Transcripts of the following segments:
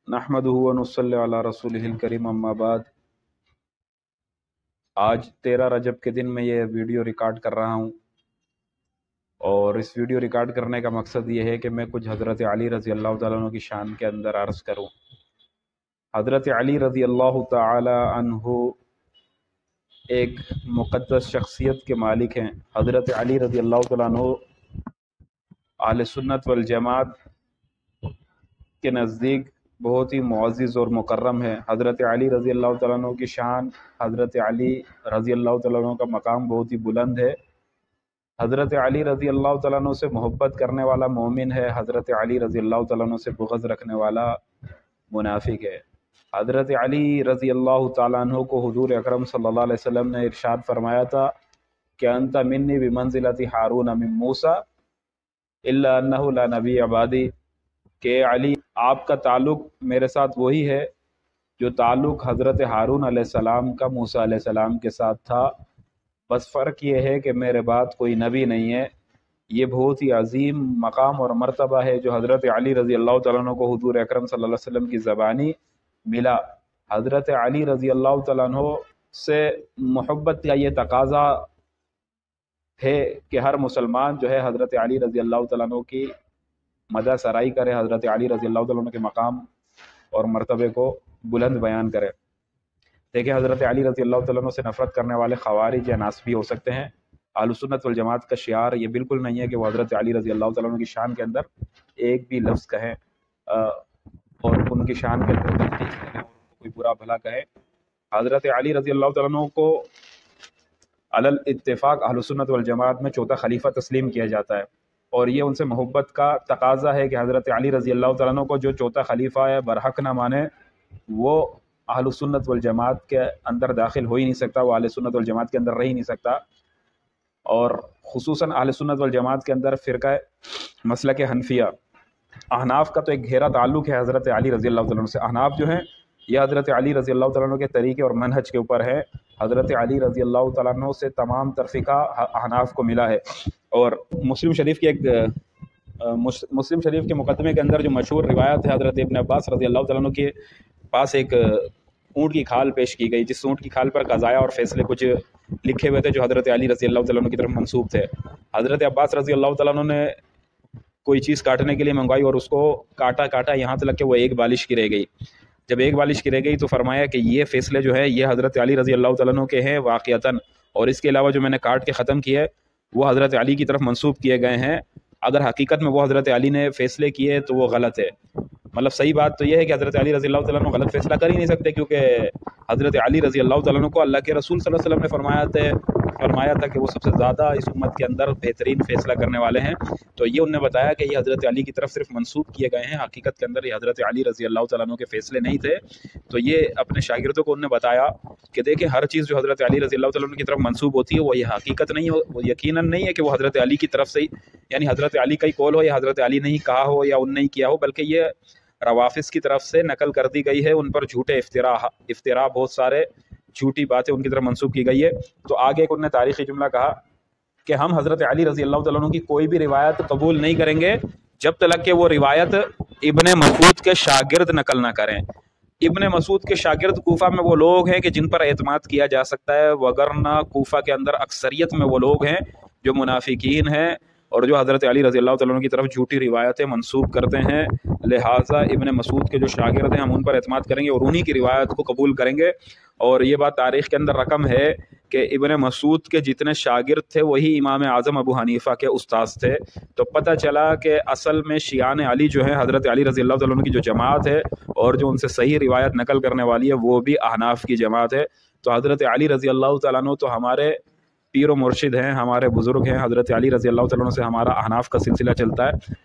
नहमदुहु व नुसल्ली अला रसूलिहिल करीम अम्मा बाद। आज 13 रजब के दिन मैं ये वीडियो रिकॉर्ड कर रहा हूँ और इस वीडियो रिकॉर्ड करने का मकसद ये है कि मैं कुछ हज़रत अली रज़ी अल्लाह तआला अन्हु की शान के अंदर अर्ज़ करूँ। हज़रत अली रज़ी अल्लाह तआला अन्हु एक मुक़द्दस शख्सियत के मालिक हैं। हज़रत अली रज़ी अल्लाह तआला अन्हु अहले सुन्नत वल जमात के नज़दीक बहुत ही मुअज़्ज़िज़ और मुकर्रम है। हज़रत अली रज़ी अल्लाह तआला अन्हु की शान, हज़रत अली रज़ी अल्लाह तआला अन्हु का मकाम बहुत ही बुलंद है। हज़रत अली रज़ी अल्लाह तआला अन्हु से मोहब्बत करने वाला मोमिन है, हज़रत अली रज़ी अल्लाह तआला अन्हु से बुग़्ज़ रखने वाला मुनाफिक है। हज़रत अली रज़ी अल्लाह तआला अन्हु को हुज़ूर अकरम सल्लल्लाहु अलैहि वसल्लम ने इरशाद फरमाया था कि अंत मिन्नी बिमंज़िलति हारून मिन मूसा इल्ला अन्नहु ला नबी अबादी, कि अली आपका ताल्लुक़ मेरे साथ वही है जो ताल्लुक़ हज़रत हारून अलैहिस्सलाम का मूसा अलैहिस्सलाम के साथ था, बस फ़र्क ये है कि मेरे बाद कोई नबी नहीं है। ये बहुत ही अजीम मकाम और मर्तबा है जो हज़रत अली रज़ी अल्लाह तआला अन्हु को हुज़ूर अकरम सल्लल्लाहु अलैहि वसल्लम की ज़बानी मिला। हज़रत अली रज़ी अल्लाह तआला अन्हु से मोहब्बत का ये तकाज़ा है कि हर मुसलमान जो है हज़रत अली रज़ी अल्लाह तआला अन्हु की मदह सराई करे, हज़रत अली रज़ी अल्लाह तआला अन्हु के मकाम और मर्तबे को बुलंद बयान करे। देखिए, हज़रत अली रज़ी अल्लाह तआला अन्हु से नफ़रत करने वाले ख़वारिज या नासबी हो सकते हैं। अहलुस सुन्नत वल जमात का शियार ये बिल्कुल नहीं है कि वो हज़रत अली रज़ी अल्लाह तआला अन्हु की शान के अंदर एक भी लफ्ज़ कहें और उनकी शान के अंदर तनकीद करें और उनको कोई बुरा भला कहें। हज़रत अली रज़ी अल्लाह तआला अन्हु को अलल इत्तिफ़ाक़ अहलुस सुन्नत वल जमात में चौथा खलीफा तस्लीम किया जाता है और ये उनसे मोहब्बत का तकाज़ा है कि हज़रत अली रज़ी अल्लाह तआला अन्हु को जो चौथा खलीफा है बरहक ना माने, वो अहलुस सुन्नत वल जमात के अंदर दाखिल हो ही नहीं सकता, वो अहले सुन्नत वल जमात के अंदर रह ही नहीं सकता। और खुसूसन अहले सुन्नत वल जमात के अंदर फ़िरक़ा मसलक हनफिया अहनाफ का तो एक गहरा ताल्लुक़ है हज़रत अली रज़ी अल्लाह तआला अन्हु से। अहनाफ जो हैं यह हज़रत अली रज़ी अल्लाह तआला अन्हु के तरीक़े और मनहज के ऊपर है। हज़रत अली रज़ी अल्लाह तआला अन्हु से तमाम तरफ़िका अहनाफ को मिला है। और मुस्लिम शरीफ की मुस्लिम शरीफ के मुक़दमे के अंदर जो मशहूर रिवायत है, हज़रत इब्न अब्बास रज़ी अल्लाह तआला अन्हु के पास एक ऊँट की खाल पेश की गई, जिस ऊँट की खाल पर क़ज़ाया और फ़ैसले कुछ लिखे हुए थे जो हज़रत अली रज़ी अल्लाह तआला अन्हु की तरफ मंसूब थे। हज़रत अब्बास रज़ी अल्लाह तआला अन्हु ने कोई चीज़ काटने के लिए मंगवाई और उसको काटा यहाँ तक कि वो एक बालिश की रह गई। जब एक बालिश की रह गई तो फरमाया कि ये फ़ैसले जो है ये हज़रत अली रज़ी अल्लाह तआला अन्हु के हैं वाक़ियतन, और इसके अलावा जो मैंने काट के ख़त्म किए वो हज़रत अली की तरफ मंसूब किए गए हैं। अगर हकीकत में वो हज़रत अली ने फ़ैसले किए तो वो गलत है। मतलब सही बात तो ये है कि हज़रत अली रज़ी अल्लाह तआला अन्हु गलत फ़ैसला कर ही नहीं सकते, क्योंकि हज़रत अली रज़ी अल्लाह तआला अन्हु को अल्लाह के रसूल सल्लल्लाहु अलैहि वसल्लम ने फरमाया था कि वो सबसे ज़्यादा इस उम्मत के अंदर बेहतरीन फ़ैसला करने वाले हैं। तो ये उन्होंने बताया कि ये हज़रत अली की तरफ सिर्फ मंसूब किए गए हैं, हकीकत के अंदर ये हज़रत अली रज़ी अल्लाह तआला अन्हु के फ़ैसले नहीं थे। तो ये अपने शागिर्दों को उन्होंने बताया कि देखिए, हर चीज़ जो हज़रत अली रज़ी अल्लाह तआला अन्हु की तरफ मंसूब होती है वो ये हकीकत नहीं हो, वो यकीनन नहीं है कि वो हज़रत अली की तरफ से ही, यानी हज़रत अली का ही कौल हो या हज़रत अली ने ही कहा हो या उनने ही किया हो, बल्कि ये रवाफ़िज़ की तरफ से नकल कर दी गई है। उन पर झूठे इफ्तिरा बहुत सारे झूठी बातें उनकी तरफ मंसूब की गई है। तो आगे एक उन्होंने तारीख़ी जुमला कहा कि हम हज़रत अली रज़ी अल्लाह तआला अन्हु की कोई भी रिवायत कबूल नहीं करेंगे जब तक कि वो रिवायत इब्ने मसूद के शागिर्द नकल ना करें। इब्ने मसूद के शागिर्द कूफा में वो लोग हैं कि जिन पर एतमाद किया जा सकता है, वगरना कूफा के अंदर अक्सरियत में वो लोग हैं जो मुनाफिकीन हैं और जो हज़रत अली रज़ी अल्लाह तआला अन्हु की तरफ झूठी रिवायतें मंसूब करते हैं। लिहाजा इब्ने मसूद के जो शागिर्द हैं हम उन पर एतमाद करेंगे और उन्हीं की रिवायत को कबूल करेंगे। और ये बात तारीख़ के अंदर रकम है कि इब्ने मसूद के जितने शागिर्द थे वही इमाम आज़म अबू हनीफ़ा के उस्ताद थे। तो पता चला कि असल में शियान अली जो है हज़रत अली रज़ी अल्लाह तआला अन्हु की जो जमात है और जो उनसे सही रिवायत नकल करने वाली है वो भी अहनाफ की जमात है। तो हज़रत अली रज़ी अल्लाह तआला अन्हु तो हमारे पीर व मुर्शिद हैं, हमारे बुज़ुर्ग हैं। हज़रत अली रज़ी अल्लाह तआला अन्हु से हमारा अहनाफ का सिलसिला चलता है।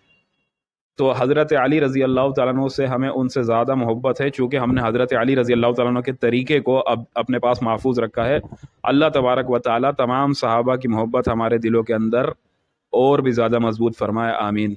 तो हज़रत अली रज़ी अल्लाह तआला अन्हु से हमें उनसे ज़्यादा मोहब्बत है, चूँकि हमने हज़रत अली रज़ी अल्लाह तआला अन्हु के तरीक़े को अब अपने पास महफूज रखा है। अल्लाह तबारक व तआला तमाम सहाबा की मोहब्बत हमारे दिलों के अंदर और भी ज़्यादा मजबूत फरमाए। आमीन।